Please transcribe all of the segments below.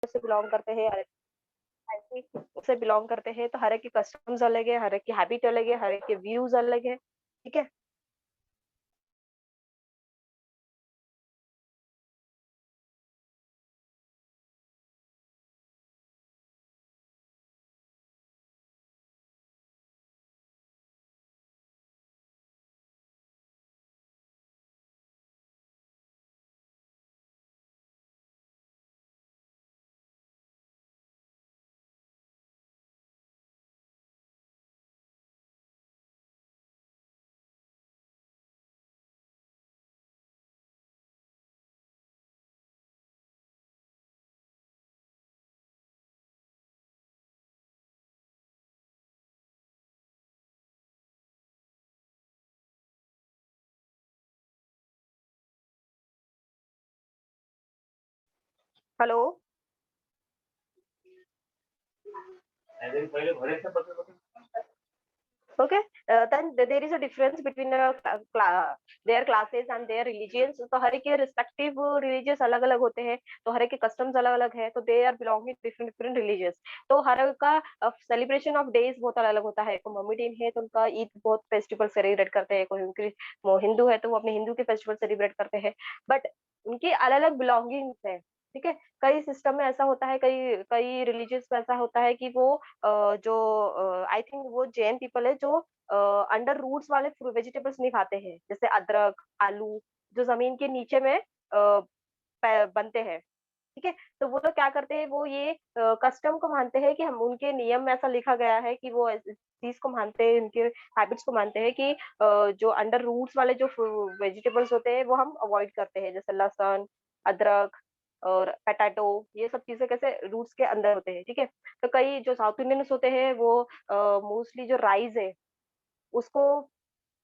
से बिलोंग करते हैं, से बिलोंग करते हैं, तो हर एक की कस्टम्स अलग है, हर एक की हैबिट अलग है, हर एक के व्यूज अलग है। ठीक है। Hello. Okay, then there is a difference between their classes and their religions. तो हर एक के respective religious अलग अलग होते हैं, तो हर एक के customs अलग अलग है, तो they are belonging to different different religions. तो हर एक का celebration of days बहुत अलग अलग होता है। कोई मोमेडियन है तो उनका ईद बहुत फेस्टिवल सेलिब्रेट करते हैं, कोई उनकी वो हिंदू है तो वो अपने हिंदू के फेस्टिवल सेलिब्रेट करते हैं, बट उनकी अलग अलग बिलोंगिंग्स है। ठीक है। कई सिस्टम में ऐसा होता है, कई कई रिलीजियस में ऐसा होता है कि वो जो आई थिंक वो जैन पीपल है जो अंडर रूट्स वाले वेजिटेबल्स नहीं खाते हैं, जैसे अदरक, आलू, जो जमीन के नीचे में बनते हैं। ठीक है। तो वो लोग क्या करते हैं, वो ये कस्टम को मानते हैं कि हम उनके नियम में ऐसा लिखा गया है कि वो इस चीज को मानते हैं, उनके हैबिट्स को मानते हैं कि जो अंडर रूट्स वाले जो वेजिटेबल्स होते हैं वो हम अवॉइड करते हैं, जैसे लहसुन, अदरक और पोटैटो, ये सब चीजें कैसे रूट्स के अंदर होते हैं। ठीक है। तो कई जो साउथ इंडियंस होते हैं वो मोस्टली जो राइस है उसको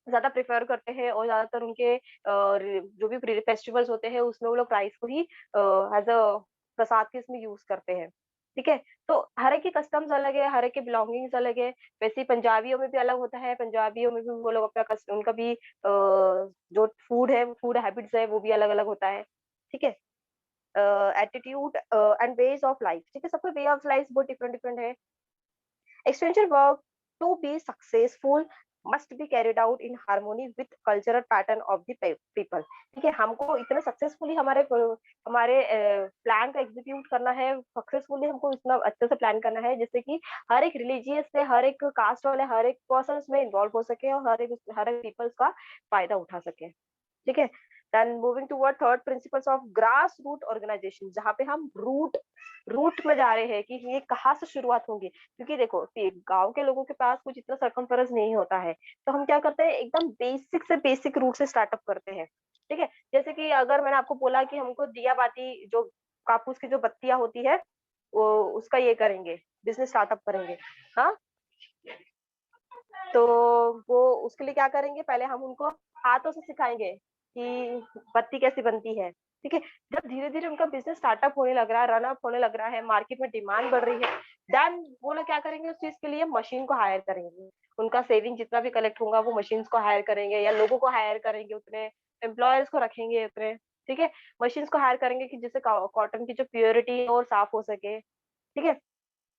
ज्यादा प्रेफर करते हैं, और ज्यादातर उनके जो भी फेस्टिवल्स होते हैं उसमें वो लोग राइस को ही एज अ प्रसाद के इसमें यूज करते हैं। ठीक है। तो हर एक की कस्टम्स अलग है, हर एक के बिलोंगिंग्स अलग है। वैसे ही पंजाबियों में भी अलग होता है, पंजाबियों में भी वो लोग अपना उनका भी जो फूड है, फूड हैबिट्स है, वो भी अलग अलग होता है। ठीक है। Attitude and ways of life, ठीक है, सबका वे ऑफ लाइफ बहुत डिफरेंट डिफरेंट है। Extension work to be successful must be carried out in harmony with cultural pattern of the people. ठीक है। हमको इतना सक्सेसफुली हमारे प्लान को एग्जीक्यूट करना है, सक्सेसफुली हमको इतना अच्छे से प्लान करना है जिससे कि हर एक रिलीजियस से, हर एक कास्ट वाले, हर एक पर्सन में इन्वॉल्व हो सके और हर एक पीपल्स का फायदा उठा सके। ठीक है। Then moving toward third principles of grass root organisation, जहाँ पे हम रूट में जा रहे हैं कि ये कहाँ से शुरुआत होगी। क्योंकि देखो गांव के लोगों के पास कुछ इतना सरकमफेरेंस नहीं होता है, तो हम क्या करते हैं, एकदम बेसिक से बेसिक रूट से स्टार्टअप करते हैं। ठीक है। जैसे कि अगर मैंने आपको बोला कि हमको दिया बाती जो कापूस की जो बत्तियां होती है वो उसका ये करेंगे, बिजनेस स्टार्टअप करेंगे। हाँ। तो वो उसके लिए क्या करेंगे, पहले हम उनको हाथों से सिखाएंगे कि बत्ती कैसे बनती है। ठीक है। जब धीरे धीरे उनका बिजनेस स्टार्टअप होने लग रहा है, रन अप होने लग रहा है, मार्केट में डिमांड बढ़ रही है, देन वो लोग क्या करेंगे, उस चीज के लिए मशीन को हायर करेंगे। उनका सेविंग जितना भी कलेक्ट होगा वो मशीन को हायर करेंगे या लोगों को हायर करेंगे, उतने एम्प्लॉयर्स को रखेंगे उतने। ठीक है। मशीन को हायर करेंगे कि जिससे कॉटन की जो प्योरिटी है और साफ हो सके। ठीक है।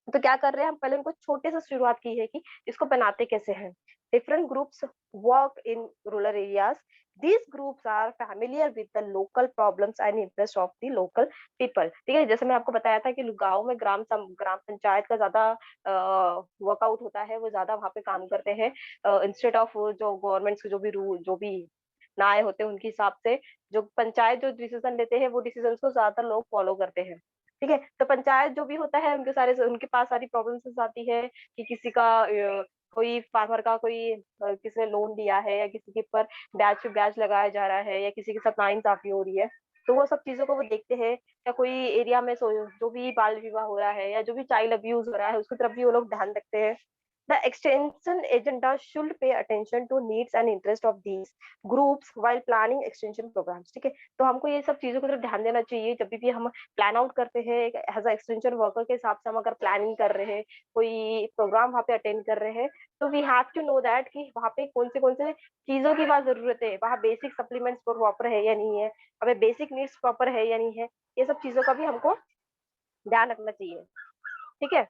तो क्या कर रहे हैं, हम पहले उनको छोटे से शुरुआत की है कि इसको बनाते कैसे हैं। Different groups work in rural areas, these groups are familiar with the local problems and interest of the local people। ठीक है। जैसे मैं आपको बताया था कि गांव में ग्राम पंचायत का ज्यादा वर्कआउट होता है, वो ज्यादा वहाँ पे काम करते हैं इंस्टेड ऑफ जो गवर्नमेंट के जो भी रूल, जो भी नाए होते हैं उनके हिसाब से जो पंचायत जो डिसीजन लेते हैं वो डिसीजन को ज्यादातर लोग फॉलो करते हैं। ठीक है। तो पंचायत जो भी होता है उनके पास सारी प्रॉब्लम्स आती है कि किसी का कोई फार्मर का कोई किसी ने लोन दिया है या किसी के ऊपर ब्याज पे ब्याज लगाया जा रहा है या किसी के साथ नाइंसाफी हो रही है, तो वो सब चीजों को वो देखते हैं। या कोई एरिया में जो भी बाल विवाह हो रहा है या जो भी चाइल्ड अब्यूज हो रहा है उसकी तरफ भी वो लोग ध्यान रखते हैं। The extension agenda should pay attention to needs and interest of these groups while planning extension programs। ठीक है। तो हमको ये सब चीजों की तरफ ध्यान देना चाहिए जब भी हम प्लान आउट करते हैं एज अ एक्सटेंशन वर्कर के हिसाब से। हम अगर प्लानिंग कर रहे हैं, कोई प्रोग्राम वहाँ पे अटेंड कर रहे हैं, तो we have to know that कि वहाँ पे कौन से चीजों की वहाँ जरूरत है, वहाँ बेसिक सप्लीमेंट्स प्रॉपर है या नहीं है, हमें बेसिक नीड्स प्रॉपर है या नहीं है, ये सब चीजों का भी हमको ध्यान रखना चाहिए, ठीक है।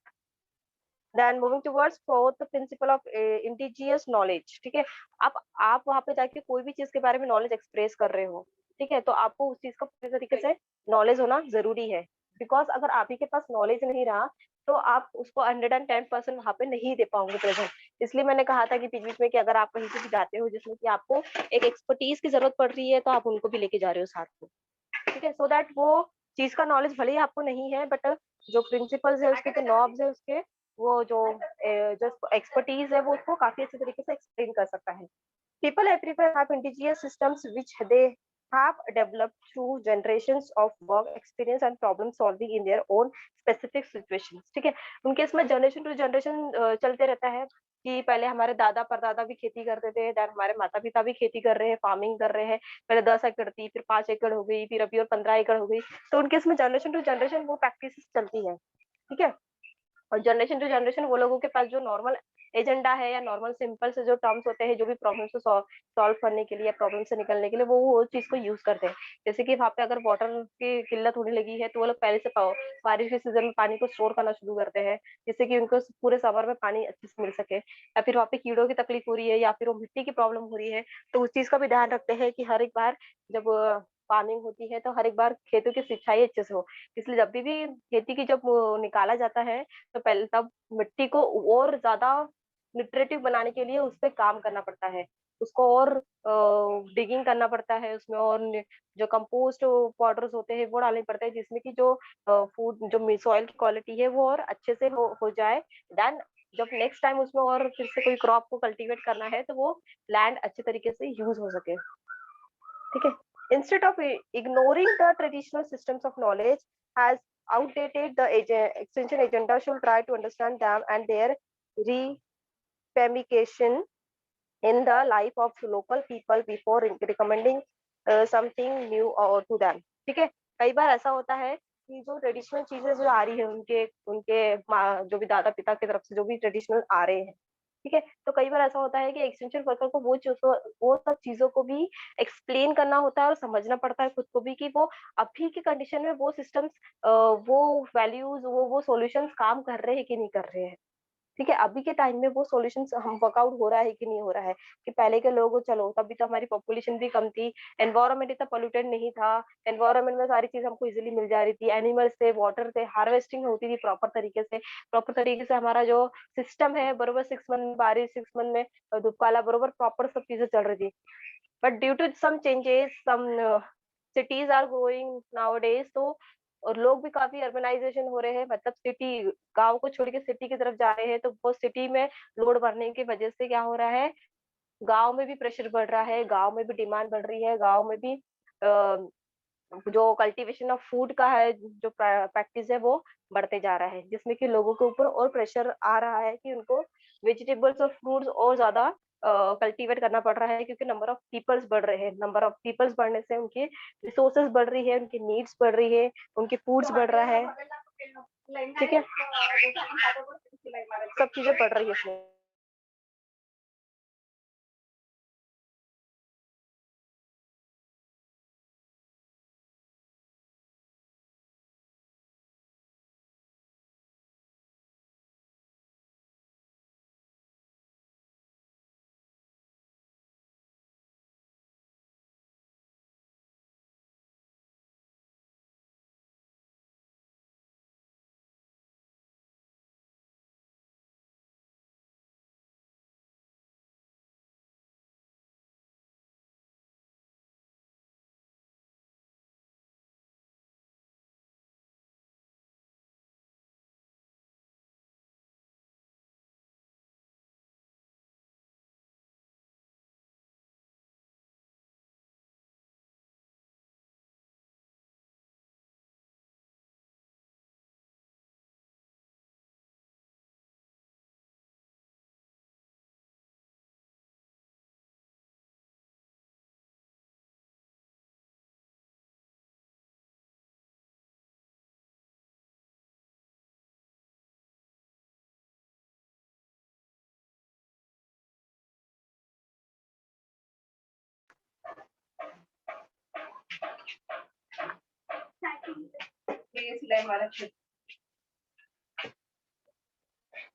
Then moving towards fourth principle of indigenous knowledge, ठीक है। आप वहां पे जाके कोई भी चीज के बारे में नॉलेज एक्सप्रेस कर रहे हो, ठीक है, तो आपको उस चीज का पूरी तरीके से नॉलेज होना जरूरी है। बिकॉज अगर आप ही के पास नॉलेज नहीं रहा तो आप उसको 110% वहां पे नहीं दे पाओगे प्रेजेंट। इसलिए मैंने कहा था कि बीच बीच में कि अगर आप कहीं पे भी जाते हो जिसमें कि आपको एक एक्सपर्टीज की जरूरत पड़ रही है तो आप उनको भी लेके जा रहे हो साथ में, ठीक है, सो दैट वो चीज का नॉलेज भले ही आपको नहीं है बट जो प्रिंसिपल्स है उसके, जो नॉब्स है उसके, वो जो एक्सपर्टीज है वो उसको काफी अच्छे तरीके से एक्सप्लेन कर सकता है। People everywhere have indigenous systems which they have developed through generations of work experience and problem solving in their own specific situations, ठीक है। उनके इसमें जनरेशन टू जनरेशन चलते रहता है कि पहले हमारे दादा परदादा भी खेती करते थे, देन हमारे माता पिता भी खेती कर रहे हैं, फार्मिंग कर रहे हैं। पहले 10 एकड़ थी, फिर 5 एकड़ हो गई, फिर अभी और 15 एकड़ हो गई। तो उनके इसमें जनरेशन टू जनरेशन वो प्रैक्टिस चलती है, ठीक है। और जनरेशन टू जनरेशन वो लोगों के पास जो नॉर्मल एजेंडा है या नॉर्मल सिंपल से जो टर्म्स होते हैं, जो भी प्रॉब्लम से सॉल्व करने के लिए या प्रॉब्लम से निकलने के लिए वो चीज को यूज करते हैं। जैसे कि वहां पे अगर वाटर की किल्लत होने लगी है तो वो लोग पहले से बारिश के सीजन में पानी को स्टोर करना शुरू करते हैं, जिससे कि उनको पूरे समर में पानी अच्छे से मिल सके। या फिर वहाँ पे कीड़ों की तकलीफ हो रही है या फिर वो मिट्टी की प्रॉब्लम हो रही है, तो उस चीज का भी ध्यान रखते हैं कि हर एक बार जब फार्मिंग होती है तो हर एक बार खेतों की सिंचाई अच्छे से हो। इसलिए जब भी खेती की जब निकाला जाता है तो पहले तब मिट्टी को और ज्यादा न्यूट्रेटिव बनाने के लिए उस पे काम करना पड़ता है। उसको और डिगिंग करना पड़ता है उसमें, और जो कंपोस्ट पाउडर्स होते हैं वो डालने पड़ते हैं, जिसमें कि जो फूड जो सॉइल की क्वालिटी है वो और अच्छे से हो जाए। देन जब नेक्स्ट टाइम उसमें और फिर से कोई क्रॉप को कल्टीवेट करना है तो वो लैंड अच्छे तरीके से यूज हो सके, ठीक है। Instead of ignoring the traditional systems of knowledge has outdated the extension agenda should try to understand them and their ramification in the life of local people before recommending something new or to them, ठीक है। कई बार ऐसा होता है कि जो traditional चीजें जो आ रही है उनके उनके जो भी दादा पिता की तरफ से जो भी ट्रेडिशनल आ रहे हैं, ठीक है, तो कई बार ऐसा होता है कि एक्सटेंशन वर्कर को वो सब चीजों को भी एक्सप्लेन करना होता है और समझना पड़ता है खुद को भी कि वो अभी की कंडीशन में वो सिस्टम्स, वो वैल्यूज, वो सॉल्यूशंस काम कर रहे हैं कि नहीं कर रहे हैं, ठीक है। अभी के टाइम में वो सॉल्यूशंस हम वर्कआउट हो रहा है कि नहीं हो रहा है। कि पहले के लोग चलो तभी तो हमारी पॉपुलेशन भी कम थी, एनवायरनमेंट इतना पोल्यूटेड नहीं था, एनवायरनमेंट में सारी चीज हमको इजीली मिल जा रही थी, एनिमल्स थे, वाटर थे, हार्वेस्टिंग होती थी प्रॉपर तरीके से हमारा जो सिस्टम है बरोबर 6 मंथ में बारिश, 6 मंथ में धूप काला, बरोबर प्रॉपर सब चीजें चल रही थी। But due to some changes some cities are growing nowadays, तो और लोग भी काफी अर्बनाइजेशन हो रहे हैं, मतलब सिटी, गांव को छोड़ के सिटी की तरफ जा रहे हैं, तो वो सिटी में लोड बढ़ने की वजह से क्या हो रहा है, गांव में भी प्रेशर बढ़ रहा है, गांव में भी डिमांड बढ़ रही है, गांव में भी जो कल्टीवेशन ऑफ फूड का है जो प्रैक्टिस है वो बढ़ते जा रहा है, जिसमें कि लोगों के ऊपर और प्रेशर आ रहा है कि उनको वेजिटेबल्स और फ्रूट्स और ज्यादा कल्टीवेट करना पड़ रहा है, क्योंकि नंबर ऑफ पीपल्स बढ़ रहे हैं, नंबर ऑफ पीपल्स बढ़ने से उनकी रिसोर्सेज बढ़ रही है, उनकी नीड्स बढ़ रही है, उनके फूड्स बढ़ रहा है, ठीक है, सब चीजें बढ़ रही है इसमें।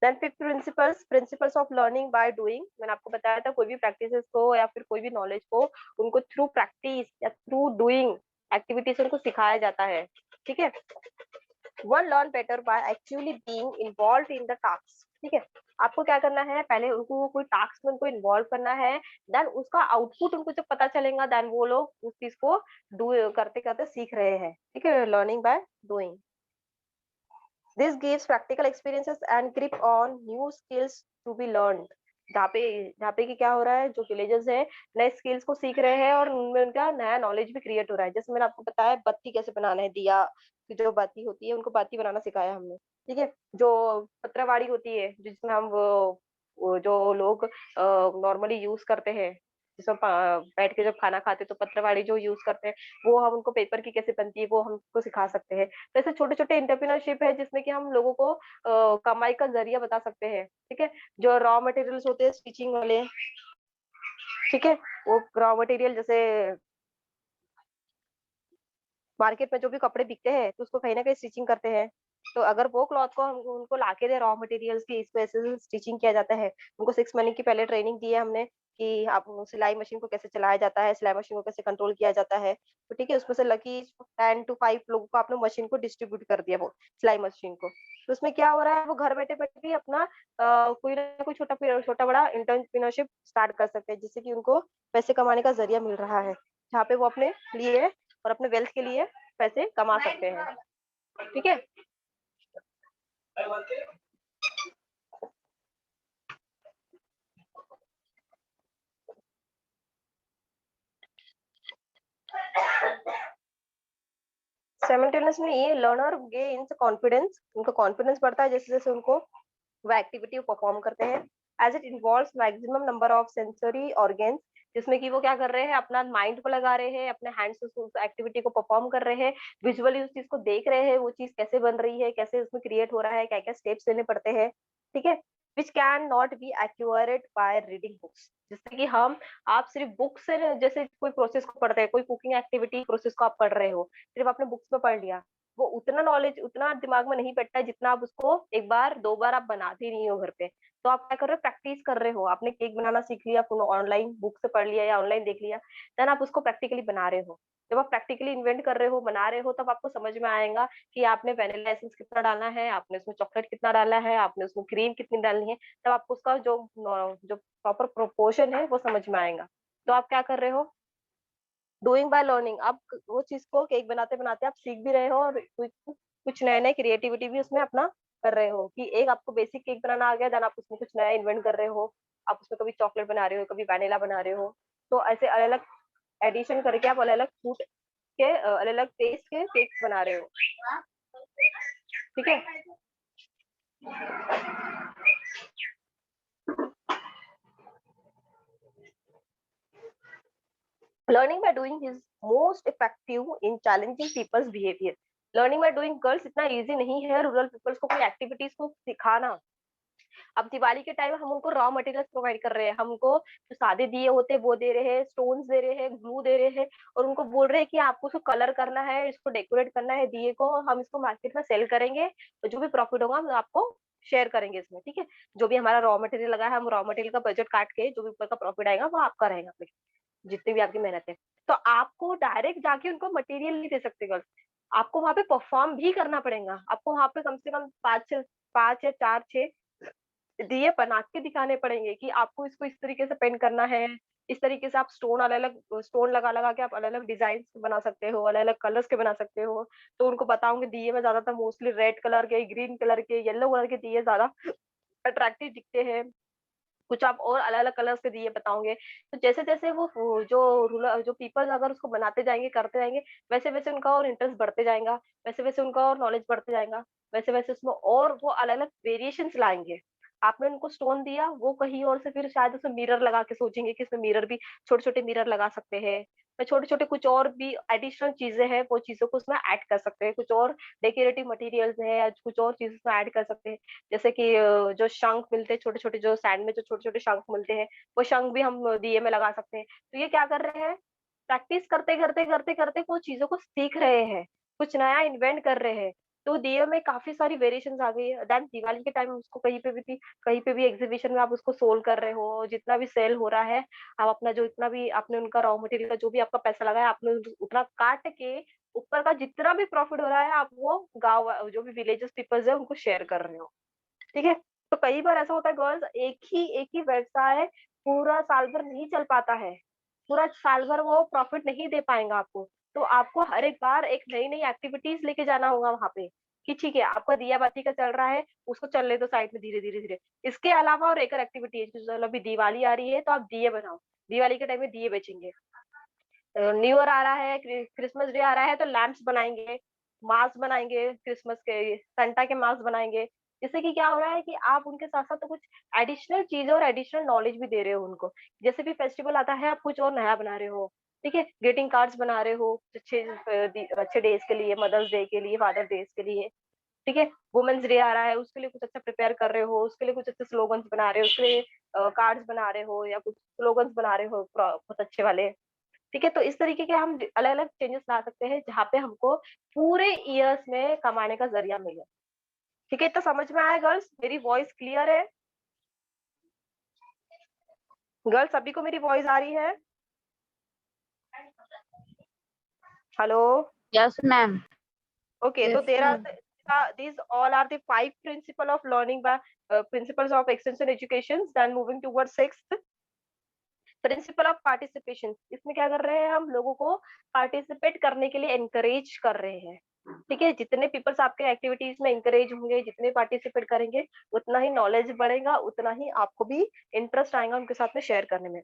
Then fifth principles of learning by doing. मैंने आपको बताया था कोई भी प्रैक्टिसेस को या फिर कोई भी नॉलेज को उनको थ्रू प्रैक्टिस या थ्रू डूइंग एक्टिविटीज उनको सिखाया जाता है। ठीक है। One learn better by actually being involve in the task. ठीक है। आपको क्या करना है, पहले उनको कोई टास्क में उनको इन्वॉल्व करना है, देन उसका आउटपुट उनको जब पता चलेगा देन वो लोग उस चीज को डू करते करते सीख रहे हैं। ठीक है, learning by doing. This gives practical experiences and grip on new skills to be learned। जहाँ पे कि क्या हो रहा है, जो विलेजर्स है नए स्किल्स को सीख रहे हैं और उनमें उनका नया नॉलेज भी क्रिएट हो रहा है। जैसे मैंने आपको बताया बत्ती कैसे बनाना है, दिया की जो बाती होती है उनको बाती बनाना सिखाया हमने। ठीक है। जो पत्रवाड़ी होती है जिसमें हम वो जो लोग नॉर्मली यूज करते हैं, जिसमें बैठ के जब खाना खाते हैं तो पत्रवाड़ी जो यूज करते हैं, वो हम उनको पेपर की कैसे बनती है वो हम उनको सिखा सकते हैं। तो ऐसे छोटे छोटे एंटरप्रेन्योरशिप है जिसमें कि हम लोगों को कमाई का जरिया बता सकते हैं। ठीक है। जो रॉ मटेरियल्स होते हैं स्टिचिंग वाले, ठीक है, वो रॉ मटेरियल जैसे मार्केट में जो भी कपड़े बिकते हैं तो उसको कहीं ना कहीं स्टिचिंग करते हैं। तो अगर वो क्लॉथ को हम उनको लाके दे रॉ मटेरियल्स की, इस वजह से स्टिचिंग किया जाता है। उनको 6 महीने की पहले ट्रेनिंग दी है हमने कि आप सिलाई मशीन को कैसे चलाया जाता है, सिलाई मशीन को कैसे कंट्रोल किया जाता है। तो ठीक है, उसमें से लकी 10 to 5 लोगों को आपने मशीन को डिस्ट्रीब्यूट कर दिया, वो सिलाई मशीन को। तो उसमें क्या हो रहा है, वो घर बैठे बैठे भी अपना कोई ना कोई छोटा छोटा बड़ा इंटरप्रेन्योरशिप स्टार्ट कर सकते हैं, जिससे कि उनको पैसे कमाने का जरिया मिल रहा है, जहाँ पे वो अपने लिए और अपने वेल्थ के लिए पैसे कमा सकते हैं। ठीक है। साइमल्टेनियसली ये लर्नर गेन्स कॉन्फिडेंस, उनका कॉन्फिडेंस बढ़ता है जैसे जैसे उनको वो एक्टिविटी परफॉर्म करते हैं। As it involves maximum number of sensory organs, जिसमें कि वो क्या कर रहे हैं, अपना माइंड को लगा रहे हैं, अपने हैंड्स से उस एक्टिविटी को परफॉर्म कर रहे हैं, विजुअली उस चीज को देख रहे हैं, वो चीज कैसे बन रही है, कैसे उसमें क्रिएट हो रहा है, क्या क्या स्टेप्स लेने पड़ते हैं। ठीक है। Which can not be accurate by reading books, जिससे कि हम आप सिर्फ बुक से जैसे कोई प्रोसेस को पढ़ते हैं, कोई कुकिंग एक्टिविटी प्रोसेस को आप पढ़ रहे हो, सिर्फ आपने बुक्स में पढ़ लिया, वो उतना नॉलेज उतना दिमाग में नहीं बैठता है जितना आप उसको एक बार दो बार आप बनाते नहीं हो घर पे। तो आप क्या कर रहे हो, प्रैक्टिस कर रहे हो, आपने केक बनाना सीख लिया, ऑनलाइन बुक से पढ़ लिया या ऑनलाइन देख लिया, देन आप उसको प्रैक्टिकली बना रहे हो। जब आप प्रैक्टिकली इन्वेंट कर रहे हो, बना रहे हो, तब आपको समझ में आएगा कि आपने वैनिला एसेंस कितना डालना है, आपने उसमें चॉकलेट कितना डालना है, आपने उसमें क्रीम कितनी डालनी है। तब आपको उसका जो प्रॉपर प्रोपोर्शन है वो समझ में आएगा। तो आप क्या कर रहे हो, डूइंग बाय लर्निंग। आप वो चीज को केक बनाते बनाते आप सीख भी रहे हो और कुछ कुछ नए नए क्रिएटिविटी भी उसमें अपना कर रहे हो, कि एक आपको बेसिक केक बनाना आ गया, देन आप उसमें कुछ नया इन्वेंट कर रहे हो, आप उसमें कभी चॉकलेट बना रहे हो, कभी वैनिला बना रहे हो। तो ऐसे अलग अलग एडिशन करके आप अलग अलग फ्रूट के अलग अलग टेस्ट के केक्स बना रहे हो। ठीक है। Learning by doing is most effective in challenging peoples behaviour. Learning by doing girls इतना इजी नहीं है रूरल पीपल्स को कोई एक्टिविटीज को सिखाना। अब दिवाली के टाइम हम उनको रॉ मटेरियल्स प्रोवाइड कर रहे हैं, हमको जो सादे दिए होते हैं वो दे रहे हैं, स्टोन्स दे रहे हैं, ग्लू दे रहे हैं, और उनको बोल रहे हैं कि आपको इसको कलर करना है, इसको डेकोरेट करना है दिए को, और हम इसको मार्केट में सेल करेंगे, और जो भी प्रॉफिट होगा हम आपको शेयर करेंगे इसमें। ठीक है। जो भी हमारा रॉ मटेरियल लगा है, हम रॉ मटेरियल का बजट काट के जो भी ऊपर का प्रॉफिट आएगा वो आपका रहेगा, जितनी भी आपकी मेहनत है। तो आपको डायरेक्ट जाके उनको मटेरियल नहीं दे सकते गर्ल्स, आपको वहां पे परफॉर्म भी करना पड़ेगा। आपको वहां पे कम से कम 5 या 4 6 दिए बना के दिखाने पड़ेंगे कि आपको इसको इस तरीके से पेंट करना है, इस तरीके से आप स्टोन अलग अलग स्टोन लगा लगा के आप अलग अलग डिजाइन बना सकते हो, अलग अलग कलर्स के बना सकते हो। तो उनको बताऊंगे दिए में ज्यादातर मोस्टली रेड कलर के, ग्रीन कलर के, येलो कलर के दिए ज्यादा अट्रैक्टिव दिखते हैं। कुछ आप और अलग-अलग कलर्स के दिए बताओगे। तो जैसे-जैसे वो जो रूलर जो पीपल अगर उसको बनाते जाएँगे, करते जाएँगे, वैसे-वैसे उनका और इंटरेस्ट बढ़ते जाएगा, वैसे-वैसे उनका और नॉलेज बढ़ते जाएगा, वैसे-वैसे उसमें और वो अलग-अलग वेरिएशंस लाएँगे। आपने उनको स्टोन दिया, वो कहीं और से फिर शायद उसमें मिरर लगा के सोचेंगे कि इसमें मिरर भी छोटे-छोटे मिरर लगा सकते हैं। या छोटे-छोटे कुछ और भी एडिशनल चीज़ें हैं, वो चीज़ों को उसमें ऐड कर सकते हैं। कुछ और डेकोरेटिव मटीरियल्स हैं या कुछ और चीज़ उसमें ऐड कर सकते हैं। जैसे कि जो शंख मिलते हैं छोटे-छोटे, जो सैंड में जो छोटे-छोटे शंख मिलते हैं, वो शंख भी हम दिए में लगा सकते हैं। तो ये क्या कर रहे हैं, प्रैक्टिस करते, करते, करते, करते वो चीज़ों को सीख रहे हैं, कुछ नया इन्वेंट कर रहे हैं। तो दिए में काफ़ी सारी वेरिएशंस आ गई है। देन दिवाली के टाइम उसको कहीं पे भी एग्ज़िबिशन में आप उसको सोल्ड कर रहे हो, जितना भी सेल हो रहा है, आप अपना जो इतना भी आपने उनका रॉ मटेरियल का जो भी आपका पैसा लगा है, आपने उतना काट के ऊपर का जितना भी प्रॉफिट हो रहा है, आप वो जो भी विलेजेस पीपल्स है, उनको शेयर कर रहे हो। ठीक है? तो कई बार ऐसा होता है गर्ल्स एक ही व्यवसाय पूरा साल भर नहीं चल पाता है। पूरा साल भर वो प्रॉफिट नहीं दे पाएँगा आपको। तो आपको हर एक बार एक नई-नई एक्टिविटीज़ लेके जाना होगा वहाँ पे, कि ठीक है आपका दिया-बाती का चल रहा है, उसको चलने दो साइड में धीरे-धीरे-धीरे। इसके अलावा और एक और एक्टिविटी है, कि चलो अभी दिवाली आ रही है तो आप दिए बनाओ। दिवाली के टाइम में दिए बेचेंगे। न्यू ईयर आ रहा है, क्रिसमस डे आ रहा है तो लैंप्स बनाएँगे, मास्क बनाएँगे क्रिसमस के, सांता के मास्क बनाएँगे। इससे कि क्या हो रहा है कि आप उनके साथ-साथ तो कुछ एडिशनल चीज़ें और एडिशनल नॉलेज भी दे रहे हो उनको। जैसे भी फेस्टिवल आता है, आप कुछ और नया बना रहे हो, ठीक है? ग्रीटिंग कार्ड्स बना रहे हो अच्छे डेज़ के लिए, मदर्स डे के लिए, फादर डेज़ के लिए, ठीक है? वुमेन्स डे आ रहा है, उसके लिए कुछ अच्छा प्रिपेयर कर रहे हो, उसके लिए कुछ अच्छे स्लोगन्स बना रहे हो, उसके लिए कार्ड्स बना रहे हो या कुछ स्लोगन्स बना रहे हो बहुत अच्छे वाले। ठीक है? तो इस तरीके के हम अलग-अलग चेंजेस ला सकते हैं, जहाँ पे हमको पूरे ईयर्स में कमाने का ज़रिया मिले। ठीक है? इतना समझ में आया गर्ल्स? मेरी वॉइस क्लियर है? गर्ल्स सभी को मेरी वॉइस आ रही है? हेलो? Yes, ma'am. ओके, तो Yes, there are ma'am. these all are the 5 principle of learning by principles of extension education. Then moving towards 6th principle of participation. इसमें क्या कर रहे हैं हम लोगों को पार्टिसिपेट करने के लिए एनकरेज कर रहे हैं। ठीक है? जितने पीपल्स आपके एक्टिविटीज में एनकरेज होंगे, जितने पार्टिसिपेट करेंगे, उतना ही नॉलेज बढ़ेगा, उतना ही आपको भी इंटरेस्ट आएगा उनके साथ में शेयर करने में।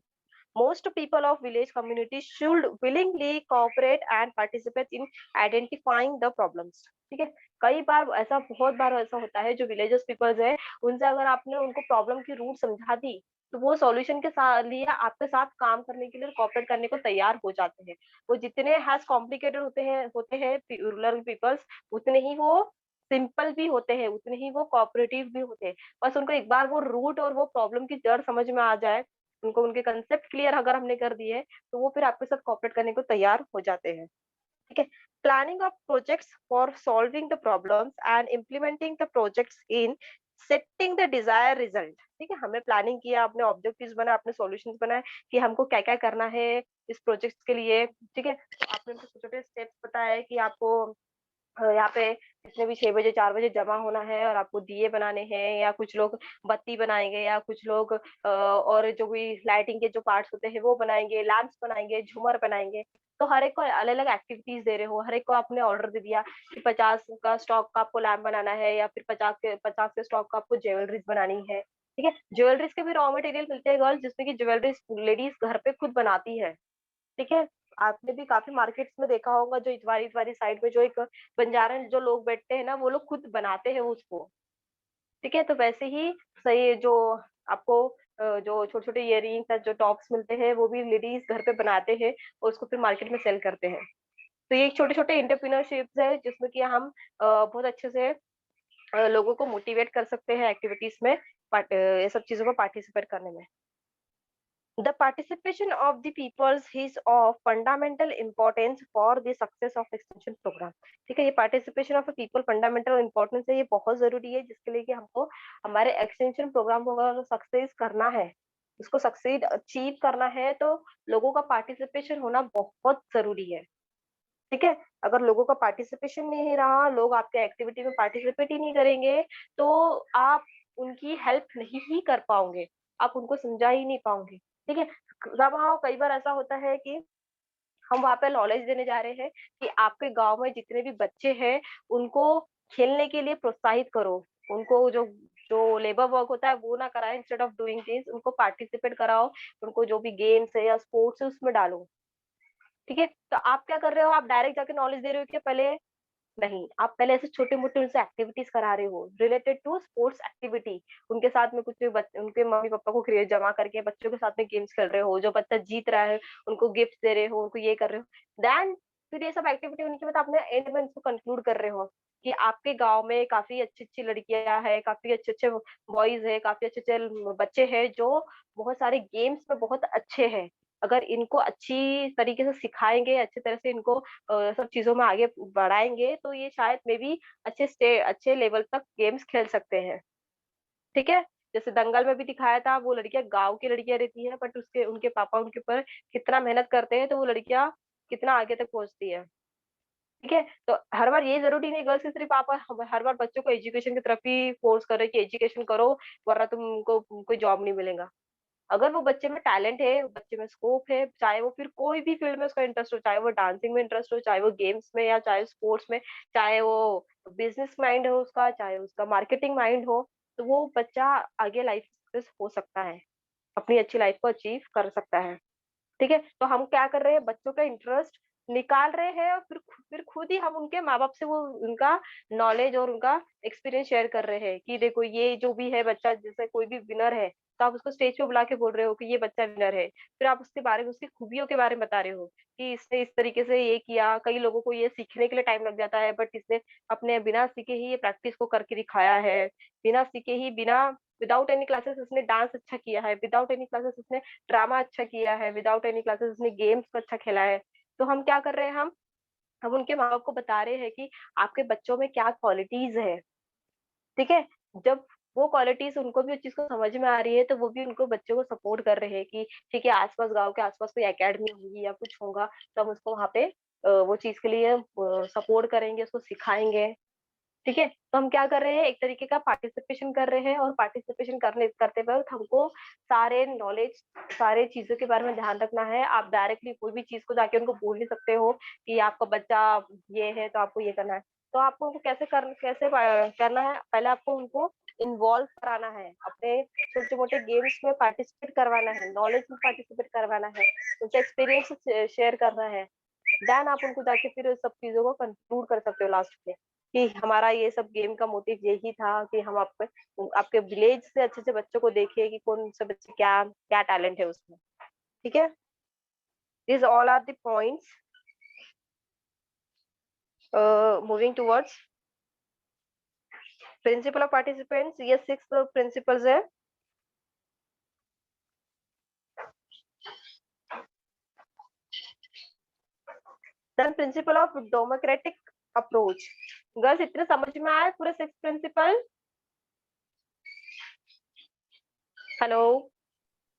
Most people of village communities should willingly cooperate and participate in identifying the problems. ठीक है? कई बार ऐसा बहुत बार ऐसा होता है जो विलेजेस पीपल्स है, उनसे अगर आपने उनको प्रॉब्लम की रूट समझा दी, तो वो सॉल्यूशन के साथ लिए आपके साथ काम करने के लिए कोऑपरेट करने को तैयार हो जाते हैं। वो जितने हैज़ कॉम्प्लिकेटेड होते हैं रूरल पीपल्स, उतने ही वो सिंपल भी होते हैं, उतने ही वो कोऑपरेटिव भी होते हैं। बस उनको एक बार वो रूट और वो प्रॉब्लम की जड़ समझ में आ जाए, उनको उनके कांसेप्ट क्लियर अगर हमने कर दिए, तो वो फिर आपके साथ कोऑपरेट करने को तैयार हो जाते हैं। ठीक है? Planning of projects for solving the problems and implementing the projects in setting the desire result. ठीक है? हमने प्लानिंग किया, आपने ऑब्जेक्टिव्स बनाए, आपने सॉल्यूशंस बनाए कि हमको क्या-क्या करना है इस प्रोजेक्ट्स के लिए। ठीक है? तो आपने हमको छोटे-छोटे स्टेप्स बताए कि आपको यहाँ पे जितने भी 6 बजे 4 बजे जमा होना है और आपको दिए बनाने हैं, या कुछ लोग बत्ती बनाएँगे, या कुछ लोग और जो भी लाइटिंग के जो पार्ट्स होते हैं वो बनाएँगे, लैंप्स बनाएँगे, झूमर बनाएँगे। तो हर एक को अलग-अलग एक्टिविटीज़ दे रहे हो, हर एक को आपने ऑर्डर दे दिया कि 50 का स्टॉक का आपको लैंप बनाना है, या फिर 50 के स्टॉक का आपको ज्वेलरीज़ बनानी है। ठीक है? ज्वेलरीज़ के भी रॉ मटेरियल मिलते हैं गर्ल्स, जिसमें कि ज्वेलरीज़ लेडीज़ घर पे खुद बनाती है। ठीक है? आपने भी काफ़ी मार्केट्स में देखा होगा, जो इतवारी-इतवारी साइड में जो एक बंजारन जो लोग बैठते हैं ना, वो लोग खुद बनाते हैं उसको। ठीक है? तो वैसे ही सही जो आपको जो छोटे-छोटे इयररिंग्स या जो टॉप्स मिलते हैं, वो भी लेडीज़ घर पे बनाते हैं और उसको फिर मार्केट में सेल करते हैं। तो ये छोटे-छोटे एंटरप्रेन्योरशिप्स है, जिसमें कि हम बहुत अच्छे से लोगों को मोटिवेट कर सकते हैं एक्टिविटीज़ में, ये सब चीज़ों में पार्टिसिपेट करने में। The participation of the peoples is of fundamental importance for the success of extension program। ठीक है? ये participation of a people fundamental importance है, ये बहुत ज़रूरी है, जिसके लिए कि हमको हमारे एक्सटेंशन प्रोग्राम को अगर सक्सेस करना है, उसको सक्सीड अचीव करना है, तो लोगों का पार्टिसिपेशन होना बहुत ज़रूरी है। ठीक है? अगर लोगों का पार्टिसिपेशन नहीं रहा, लोग आपके एक्टिविटी में पार्टिसिपेट ही नहीं करेंगे, तो आप उनकी हेल्प नहीं ही कर पाओगे, आप उनको समझा ही नहीं पाओगे। ठीक है? somehow कई बार ऐसा होता है कि हम वहाँ पे नॉलेज देने जा रहे हैं कि आपके गाँव में जितने भी बच्चे हैं, उनको खेलने के लिए प्रोत्साहित करो। उनको जो जो लेबर वर्क होता है वो ना कराएँ, इंस्टेड ऑफ डूइंग थिंग्स उनको पार्टिसिपेट कराओ, उनको जो भी गेम्स है या स्पोर्ट्स है उसमें डालो। ठीक है? तो आप क्या कर रहे हो? आप डायरेक्ट जाके नॉलेज दे रहे हो क्या पहले? नहीं, आप पहले ऐसे छोटे-मोटे उनसे एक्टिविटीज़ करा रहे हो, रिलेटेड टू स्पोर्ट्स एक्टिविटी। उनके साथ में कुछ भी उनके मम्मी-पापा को जमा करके बच्चों के साथ में गेम्स खेल रहे हो, जो बच्चा जीत रहा है, उनको गिफ्ट दे रहे हो, उनको ये कर रहे हो। देन फिर ये सब एक्टिविटी होने के बाद आपने एंड में इसको कंक्लूड कर रहे हो कि आपके गाँव में काफ़ी अच्छी-अच्छी लड़कियाँ हैं, काफ़ी अच्छे-अच्छे बॉयज़ हैं, काफ़ी अच्छे-अच्छे बच्चे हैं, जो बहुत सारे गेम्स में बहुत अच्छे हैं। अगर इनको अच्छी तरीके से सिखाएंगे, अच्छी तरह से इनको सब चीजों में आगे बढ़ाएंगे, तो ये शायद मे बी अच्छे लेवल तक गेम्स खेल सकते हैं। ठीक है। जैसे दंगल में भी दिखाया था, वो लड़कियां गांव की लड़कियां रहती है, बट उसके उनके पापा उनके ऊपर कितना मेहनत करते हैं, तो वो लड़कियां कितना आगे तक पहुंचती है। ठीक है। तो हर बार ये जरूरी नहीं गर्ल्स के सिर्फ आप हर बार बच्चों को एजुकेशन की तरफ ही फोर्स कर रहे कि एजुकेशन करो, वरना तुमको कोई जॉब नहीं मिलेगा। अगर वो बच्चे में टैलेंट है, बच्चे में स्कोप है, चाहे वो फिर कोई भी फील्ड में उसका इंटरेस्ट हो, चाहे वो डांसिंग में इंटरेस्ट हो, चाहे वो गेम्स में, या चाहे स्पोर्ट्स में, चाहे वो बिजनेस माइंड हो उसका, चाहे उसका मार्केटिंग माइंड हो, तो वो बच्चा आगे लाइफ सक्सेस हो सकता है, अपनी अच्छी लाइफ को अचीव कर सकता है। ठीक है। तो हम क्या कर रहे हैं, बच्चों का इंटरेस्ट निकाल रहे हैं, और फिर खुद ही हम उनके माँ बाप से वो उनका नॉलेज और उनका एक्सपीरियंस शेयर कर रहे हैं कि देखो ये जो भी है बच्चा, जैसे कोई भी विनर है, तो आप उसको स्टेज पे बुला के बोल रहे हो कि ये बच्चा विनर है। फिर आप उसके बारे में, उसकी खूबियों के बारे में बता रहे हो कि इसने इस तरीके से ये किया। कई लोगों को ये सीखने के लिए टाइम लग जाता है, बट इसने अपने बिना सीखे ही ये प्रैक्टिस को करके दिखाया है। बिना सीखे ही, बिना विदाउट एनी क्लासेस उसने डांस अच्छा किया है, विदाउट एनी क्लासेस उसने ड्रामा अच्छा किया है, विदाउट एनी क्लासेस उसने गेम्स को अच्छा खेला है। तो हम क्या कर रहे हैं, हम उनके माँ बाप को बता रहे हैं कि आपके बच्चों में क्या क्वालिटीज है। ठीक है। जब वो क्वालिटीज उनको भी उस चीज को समझ में आ रही है, तो वो भी उनको बच्चों को सपोर्ट कर रहे हैं कि ठीक है, आसपास गांव के आसपास कोई एकेडमी होगी या कुछ होगा, तो हम उसको वहाँ पे वो चीज के लिए सपोर्ट करेंगे, उसको सिखाएंगे। ठीक है। तो हम क्या कर रहे हैं, एक तरीके का पार्टिसिपेशन कर रहे हैं, और पार्टिसिपेशन करने करते वक्त हमको सारे नॉलेज, सारे चीजों के बारे में ध्यान रखना है। आप डायरेक्टली कोई भी चीज को जाके उनको बोल नहीं सकते हो कि आपका बच्चा ये है तो आपको ये करना है। तो आपको उनको करना है, पहले आपको उनको इन्वॉल्व कराना है, अपने छोटे मोटे गेम्स में पार्टिसिपेट करवाना है, नॉलेज में पार्टिसिपेट करवाना है, उनसे एक्सपीरियंस शेयर करना है। देन आप उनको जाके फिर सब चीजों को कंक्लूड कर सकते हो लास्ट में कि हमारा ये सब गेम का मोटिव यही था कि हम आपके विलेज से अच्छे अच्छे बच्चों को देखें कि कौन से बच्चे क्या क्या टैलेंट है उसमें। ठीक है। This all are the points. Moving towards principle of participants, ये 6 प्रिंसिपल्स है। Then principle of democratic approach. Girls इतने समझ में आए पूरे 6 principle? Hello.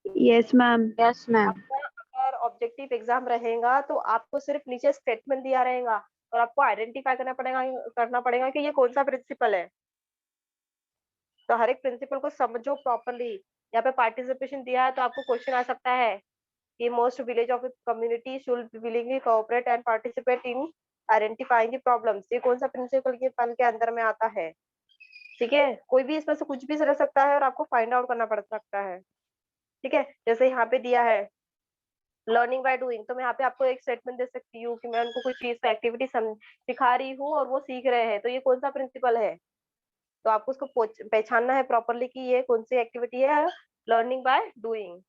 Yes ma'am. Yes ma'am. आपका अगर ऑब्जेक्टिव एग्जाम रहेगा, तो आपको सिर्फ नीचे स्टेटमेंट दिया रहेगा, और आपको आइडेंटिफाई करना पड़ेगा कि ये कौन सा प्रिंसिपल है। तो हर एक प्रिंसिपल को समझो प्रॉपरली। यहाँ पे पार्टिसिपेशन दिया है, तो आपको क्वेश्चन आ सकता है कि most village of community should willingly cooperate and participate in identifying the problems. ये कौन सा प्रिंसिपल के पन के अंदर में आता है? ठीक है। कोई भी इसमें से कुछ भी रह सकता है, और आपको फाइंड आउट करना पड़ सकता है। ठीक है। जैसे यहाँ पे दिया है लर्निंग बाय डूइंग, तो मैं यहाँ पे आपको एक स्टेटमेंट दे सकती हूँ कि मैं उनको कुछ चीज एक्टिविटी सिखा रही हूँ और वो सीख रहे हैं, तो ये कौन सा प्रिंसिपल है? तो आपको उसको पहचानना है प्रॉपरली कि ये कौन सी एक्टिविटी है, लर्निंग बाय डूइंग।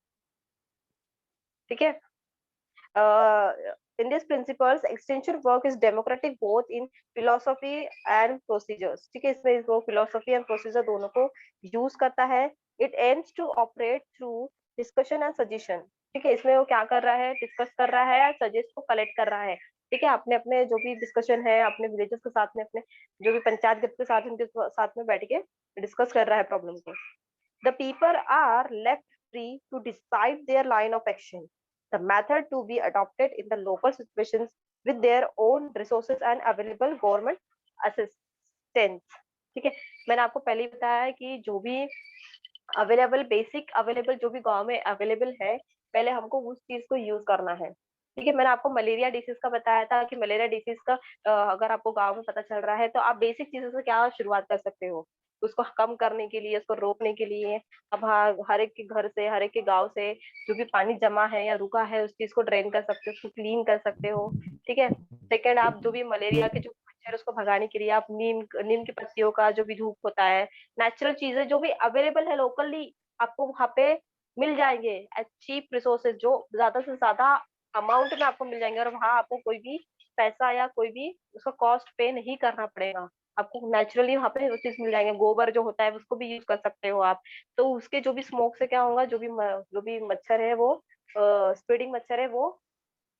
ठीक है। In these principles, extension work is democratic both in philosophy and procedures. ठीक है। इसमें वो philosophy and procedure दोनों को यूज करता है। It aims to operate through discussion and suggestion. ठीक है। इसमें वो क्या कर रहा है, डिस्कस कर रहा है, सजेस्ट को कलेक्ट कर रहा है। ठीक है। अपने अपने जो भी डिस्कशन है, अपने विलेजेस के साथ में, अपने जो भी पंचायत ग्रुप के साथ, उनके साथ में बैठ के डिस्कस कर रहा है प्रॉब्लम को। The people are left free to decide their line of action, the method to be adopted in the local situations with their own resources and available government assistance. ठीक है। मैंने आपको पहले ही बताया है कि जो भी बेसिक अवेलेबल जो भी गांव में अवेलेबल है, पहले हमको उस चीज को यूज करना है। ठीक है। मैंने आपको मलेरिया डिसीज का बताया था कि मलेरिया डिसीज का अगर आपको गांव में पता चल रहा है, तो आप बेसिक चीजों से क्या शुरुआत कर सकते हो उसको कम करने के लिए, उसको रोकने के लिए। अब हाँ, हर एक के घर से, हर एक के गांव से जो भी पानी जमा है या रुका है, उस चीज को ड्रेन कर सकते हो, उसको क्लीन कर सकते हो। ठीक है। सेकेंड, आप जो भी मलेरिया के जो मच्छर, उसको भगाने के लिए आप नीम नीम की पत्तियों का जो भी धूप होता है, नेचुरल चीजें जो भी अवेलेबल है लोकली, आपको वहाँ पे मिल जाएंगे। चीप रिसोर्सेज जो ज्यादा से ज्यादा अमाउंट में आपको मिल जाएंगे, और वहाँ आपको कोई भी पैसा या कोई भी उसका कॉस्ट पे नहीं करना पड़ेगा। आपको नेचुरली वहाँ पे वो चीज मिल जाएंगे, गोबर जो होता है उसको भी यूज कर सकते हो आप। तो उसके जो भी स्मोक से क्या होगा, जो भी मच्छर है वो स्प्रेडिंग मच्छर है वो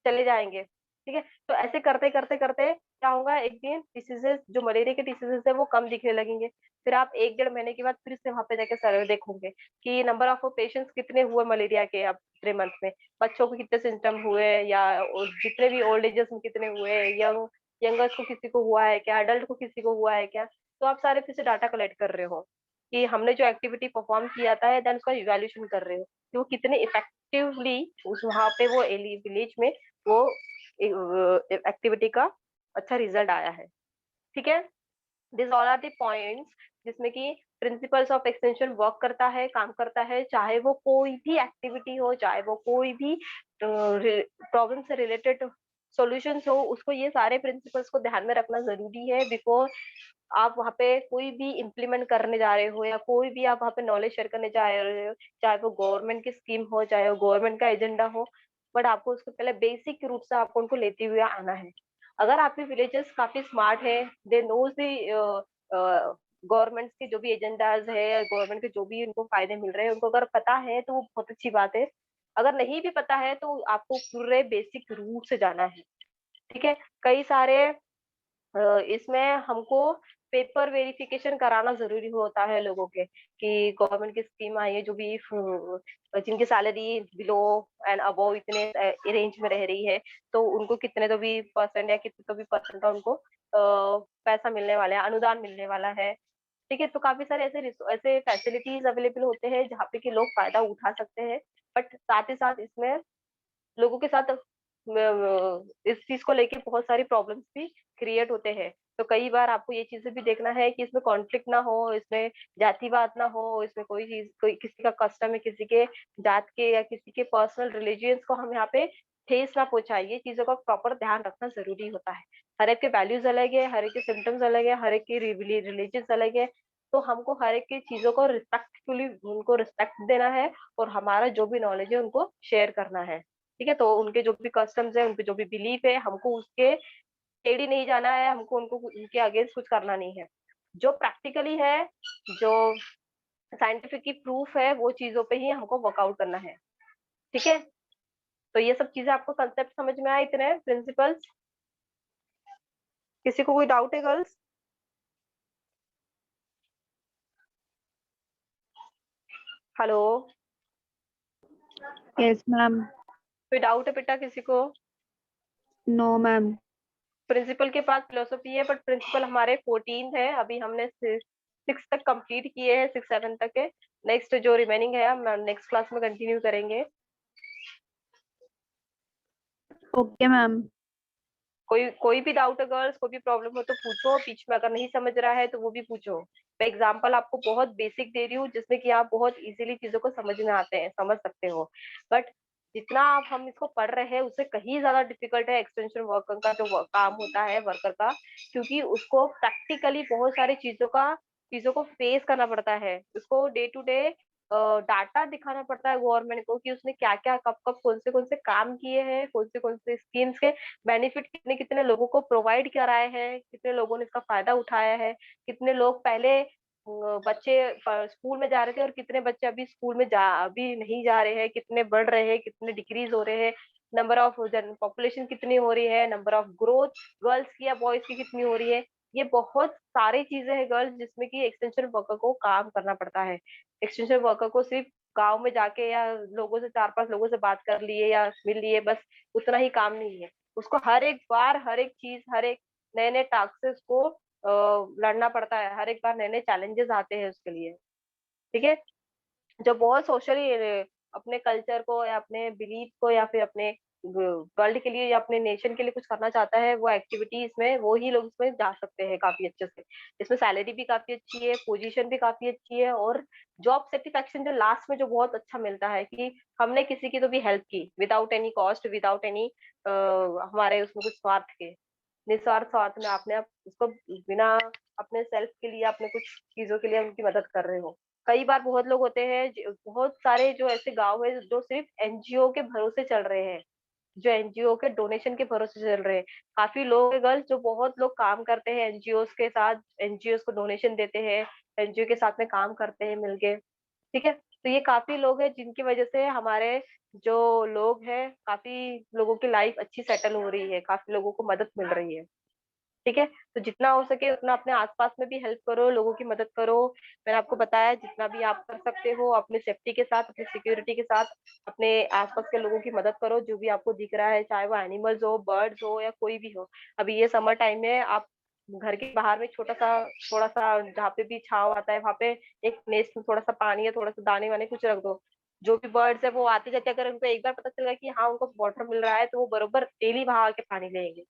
चले जाएंगे। ठीक है, तो ऐसे करते करते करते क्या होगा, एक दिन डिसीजेस जो मलेरिया के डिसीजेस है वो कम दिखने लगेंगे। फिर आप 1 डेढ़ महीने के बाद फिर से वहां पे जाके सर्वे देखोगे कि नंबर ऑफ पेशेंट्स कितने हुए मलेरिया के अब 3 मंथ में, बच्चों को कितने सिम्टम हुए, या जितने भी ओल्ड एजेस में कितने हुए, यंगर्स को किसी को हुआ है क्या, अडल्ट को किसी को हुआ है क्या। तो आप सारे फिर से डाटा कलेक्ट कर रहे हो कि हमने जो एक्टिविटी परफॉर्म किया था, देन उसका इवैल्यूएशन कर रहे हो कि वो कितने इफेक्टिवली उस वहां पे वो विलेज में वो एक्टिविटी का अच्छा रिजल्ट आया है। ठीक है, this all are the points जिसमें कि प्रिंसिपल्स ऑफ एक्सटेंशन वर्क करता है, काम करता है, चाहे वो कोई भी एक्टिविटी हो, चाहे वो कोई भी प्रॉब्लम से रिलेटेड सॉल्यूशंस हो, उसको ये सारे प्रिंसिपल्स को ध्यान में रखना जरूरी है बिफोर आप वहाँ पे कोई भी इम्प्लीमेंट करने जा रहे हो, या कोई भी आप वहाँ पे नॉलेज शेयर करने जा रहे हो, चाहे वो गवर्नमेंट की स्कीम हो, चाहे वो गवर्नमेंट का एजेंडा हो, बट आपको उसको पहले बेसिक रूप से आपको उनको लेते हुए आना है। अगर आपके विलेजेस काफी स्मार्ट है, दे नोज द गवर्नमेंट के जो भी एजेंडाज है, गवर्नमेंट के जो भी उनको फायदे मिल रहे हैं, उनको अगर पता है तो वो बहुत अच्छी बात है। अगर नहीं भी पता है तो आपको पूरे बेसिक रूट से जाना है। ठीक है, कई सारे इसमें हमको पेपर वेरिफिकेशन कराना जरूरी होता है लोगों के, कि गवर्नमेंट की स्कीम आई है, जो भी जिनकी सैलरी बिलो एंड अबव इतने रेंज में रह रही है, तो उनको कितने तो भी परसेंट या कितने तो भी परसेंट का उनको पैसा मिलने वाला है, अनुदान मिलने वाला है। ठीक है, तो काफी सारे ऐसे फैसिलिटीज अवेलेबल होते हैं जहाँ पे कि लोग फायदा उठा सकते हैं। बट साथ ही साथ इसमें लोगों के साथ इस चीज को लेके बहुत सारी प्रॉब्लम्स भी क्रिएट होते हैं। तो कई बार आपको ये चीजें भी देखना है कि इसमें कॉन्फ्लिक्ट ना हो, इसमें जातिवाद ना हो, इसमें कोई चीज, कोई किसी का कस्टम है, किसी के जात के या किसी के पर्सनल रिलीजियंस को हम यहाँ पे ठेस ना पहुंचाए, ये चीजों का प्रॉपर ध्यान रखना जरूरी होता है। हर एक के वैल्यूज अलग है, हर एक के सिम्टम्स अलग है, हर एक के रिलीजन अलग है। तो हमको हर एक की चीजों को रिस्पेक्टफुली उनको रिस्पेक्ट देना है, और हमारा जो भी नॉलेज है उनको शेयर करना है। ठीक है, तो उनके जो भी कस्टम्स है, उनके जो भी बिलीफ है, हमको उसके टेढ़ी नहीं जाना है, हमको उनको उनके अगेंस्ट कुछ करना नहीं है। जो प्रैक्टिकली है, जो साइंटिफिक प्रूफ है, वो चीजों पे ही हमको वर्कआउट करना है। ठीक है, तो ये सब चीजें आपको कंसेप्ट समझ में आए, इतने प्रिंसिपल्स। किसी को कोई डाउट है गर्ल्स? Hello, Yes, ma'am. कोई डाउट है बेटा किसी को? No, ma'am. प्रिंसिपल के पास फिलोसफी है, बट प्रिंसिपल हमारे 14 है, अभी हमने 6 तक कंप्लीट किए हैं, 6 7 तक है। नेक्स्ट जो रिमेनिंग है हम नेक्स्ट क्लास में कंटिन्यू करेंगे। Okay, ma'am. कोई कोई भी डाउट है गर्ल्स, कोई भी प्रॉब्लम हो तो पूछो, बीच में अगर नहीं समझ रहा है तो वो भी पूछो। मैं एग्जांपल आपको बहुत बेसिक दे रही हूँ जिसमें कि आप बहुत इजीली चीजों को समझ में आते हैं, समझ सकते हो। बट जितना आप हम इसको पढ़ रहे हैं उससे कहीं ज्यादा डिफिकल्ट है एक्सटेंशन वर्कर का जो काम होता है वर्कर का, क्योंकि उसको प्रैक्टिकली बहुत सारी चीजों को फेस करना पड़ता है, उसको डे टू डे डाटा दिखाना पड़ता है गवर्नमेंट को कि उसने क्या क्या कब कब कौन से काम किए हैं, कौन से स्कीम्स के बेनिफिट कितने कितने लोगों को प्रोवाइड कराए हैं, कितने लोगों ने इसका फायदा उठाया है, कितने लोग पहले बच्चे स्कूल में जा रहे थे और कितने बच्चे अभी स्कूल में जा अभी नहीं जा रहे हैं, कितने बढ़ रहे हैं, कितने डिक्रीज हो रहे हैं, नंबर ऑफ पॉपुलेशन कितनी हो रही है, नंबर ऑफ ग्रोथ गर्ल्स की या बॉयज की कितनी हो रही है। ये बहुत सारी चीजें हैं गर्ल्स जिसमें कि एक्सटेंशन वर्कर को काम करना पड़ता है। एक्सटेंशन वर्कर को सिर्फ गांव में जाके या लोगों से 4 5 लोगों से बात कर लिए या मिल लिए, बस उतना ही काम नहीं है। उसको हर एक बार हर एक चीज, हर एक नए नए टास्क से उसको लड़ना पड़ता है, हर एक बार नए नए चैलेंजेस आते हैं उसके लिए। ठीक है, जो बहुत सोशली अपने कल्चर को या अपने बिलीफ को या फिर अपने वर्ल्ड के लिए या अपने नेशन के लिए कुछ करना चाहता है, वो एक्टिविटी इसमें वो ही लोग इसमें जा सकते हैं काफी अच्छे से। इसमें सैलरी भी काफी अच्छी है, पोजीशन भी काफी अच्छी है, और जॉब सेटिस्फेक्शन जो लास्ट में जो बहुत अच्छा मिलता है कि हमने किसी की तो भी हेल्प की without any cost, without any हमारे उसमें कुछ स्वार्थ के, निस्वार्थ स्वार्थ में आपने उसको बिना अपने सेल्फ के लिए अपने कुछ चीजों के लिए उनकी मदद कर रहे हो। कई बार बहुत लोग होते हैं बहुत सारे जो ऐसे गांव है जो सिर्फ एनजीओ के भरोसे चल रहे हैं, जो एनजीओ के डोनेशन के भरोसे चल रहे हैं। काफ़ी लोग हैं गर्ल्स जो बहुत लोग काम करते हैं एनजीओज़ के साथ, एनजीओज़ को डोनेशन देते हैं, एनजीओ के साथ में काम करते हैं मिलके, ठीक है? तो ये काफ़ी लोग हैं जिनकी वजह से हमारे जो लोग हैं, काफ़ी लोगों की लाइफ़ अच्छी सेटल हो रही है, काफ़ी लोगों को मदद मिल रही है। ठीक है? तो जितना हो सके उतना अपने आस-पास में भी हेल्प करो, लोगों की मदद करो। मैंने आपको बताया जितना भी आप कर सकते हो अपनी सेफ्टी के साथ, अपनी सिक्योरिटी के साथ, अपने आस-पास के लोगों की मदद करो, जो भी आपको दिख रहा है, चाहे वो एनिमल्स हो, बर्ड्स हो या कोई भी हो। अभी ये समर टाइम में आप घर के बाहर में छोटा-सा थोड़ा-सा जहाँ पे भी छाँव आता है, वहाँ पे एक नेस्ट में थोड़ा-सा पानी या थोड़ा-सा दाने-वाने कुछ रख दो। जो भी बर्ड्स है वो आते-जाते अगर उनको एक बार पता चल गया कि हाँ, उनको वाटर मिल रहा है, तो वो बरोबर डेली वहाँ आके पानी लेंगे।